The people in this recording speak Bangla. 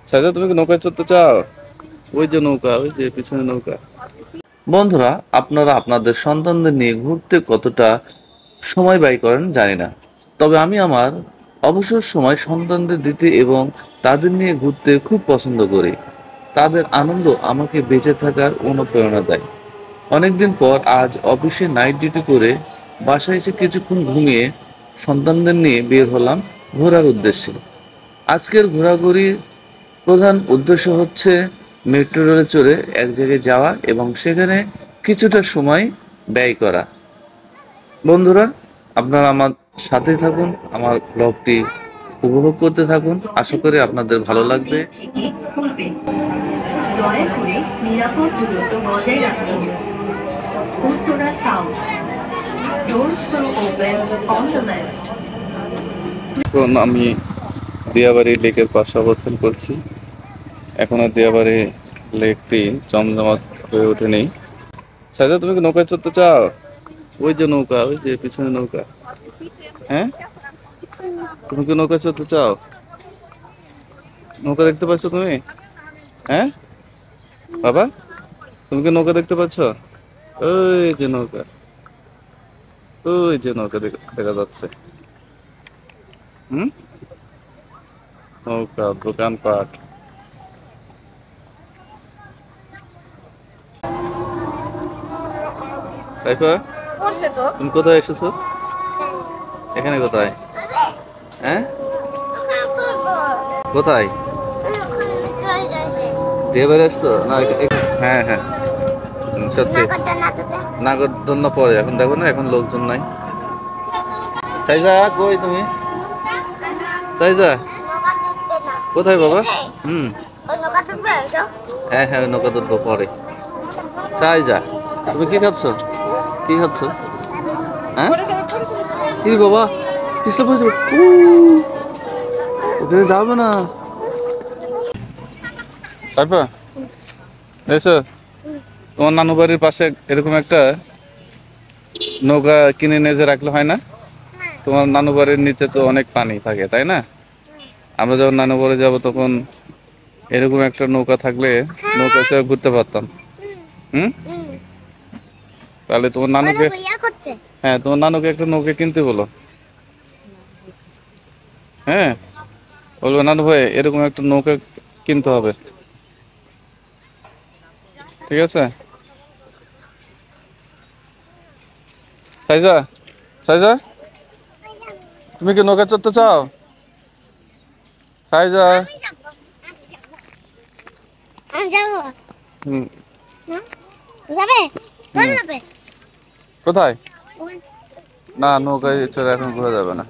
সাইদা, তুমি কি নৌকায় চড়তে চাও? ওই যে নৌকা, ওই যে পিছনে নৌকা। বন্ধুরা, আপনারা আপনাদের সন্তানদের নিয়ে ঘুরতে কতটা সময় ব্যয় করেন জানি না, তবে আমি আমার অবসর সময় সন্তানদের দিতে এবং তাদের নিয়ে ঘুরতে খুব পছন্দ করি। তাদের আনন্দ আমাকে বেঁচে থাকার অনুপ্রেরণা দেয়। অনেকদিন পর আজ অফিসে নাইট ডিউটি করে বাসায় এসে কিছুক্ষণ ঘুমিয়ে সন্তানদের নিয়ে বের হলাম ঘোরার উদ্দেশ্যে। আজকের ঘোরাঘুরির প্রধান উদ্দেশ্য হচ্ছে মেট্রো রেলে চড়ে এক জায়গায় যাওয়া এবং সেখানে কিছুটা সময় ব্যয় করা। বন্ধুরা, আপনারা আমার সাথেই থাকুন, আমার ব্লগটি উপভোগ করতে থাকুন। আশা করি আপনাদের ভালো লাগবে। এখন আমি দিয়াবাড়ি লেকের পাশে অবস্থান করছি। এখনো দিয়াবাড়ি লেকটি জমজমাট হয়ে ওঠেনি। সাইদা, তুমি কি নৌকায় চড়তে চাও? ওই যে নৌকা, ওই যে পিছনে নৌকা। হ্যাঁ, তুমি কি নৌকায় চড়তে চাও? নৌকা দেখতে পাচ্ছ তুমি? হ্যাঁ বাবা, তুমি কি নৌকা দেখতে পাচ্ছ? ওই যে নৌকা, ওই যে নৌকা দেখা যাচ্ছে। হুম, নৌকা, দোকানপাট। সাইফা, তুমি কোথায় এসেছো? এখানে কোথায়? হ্যাঁ, কোথায়? দিয়ে বেড়ে আসছো না? হ্যাঁ হ্যাঁ, সত্যি। নাগরদন্য পরে, এখন দেখো না, এখন লোকজন নাই। সাইজা, কই তুমি? সাইজা, কোথায় বাবা? হুম, হ্যাঁ হ্যাঁ, নৌকা দুধ পরে। সাইজা, তুমি কি খাচ্ছ? কি খাচ্ছ? হ্যাঁ, কি বাবা, পিছলে পড়ে যাবে, ওখানে যাবে না। সাইফা, এসো, তোমার নানু বাড়ির পাশে এরকম একটা নৌকা কিনে নিয়ে যে রাখলে হয় না? তোমার নানু বাড়ির নিচে তো অনেক পানি থাকে, তাই না? আমরা যখন নানু বাড়ি যাবো তখন এরকম একটা নৌকা থাকলে নৌকা চেয়ে ঘুরতে পারতাম। হুম, তাহলে তোমার নানুকে, হ্যাঁ তোমার নানুকে একটা নৌকা কিনতে বলো। হ্যাঁ, বলবো নানু ভাই এরকম একটা নৌকা কিনতে হবে, ঠিক আছে? সাইজা, সাইজা, তুমি কি নৌকা চড়তে চাও? সাইজা, হুম, কোথায়? না, নৌকায় চড়ে এখন ঘোরা যাবে না।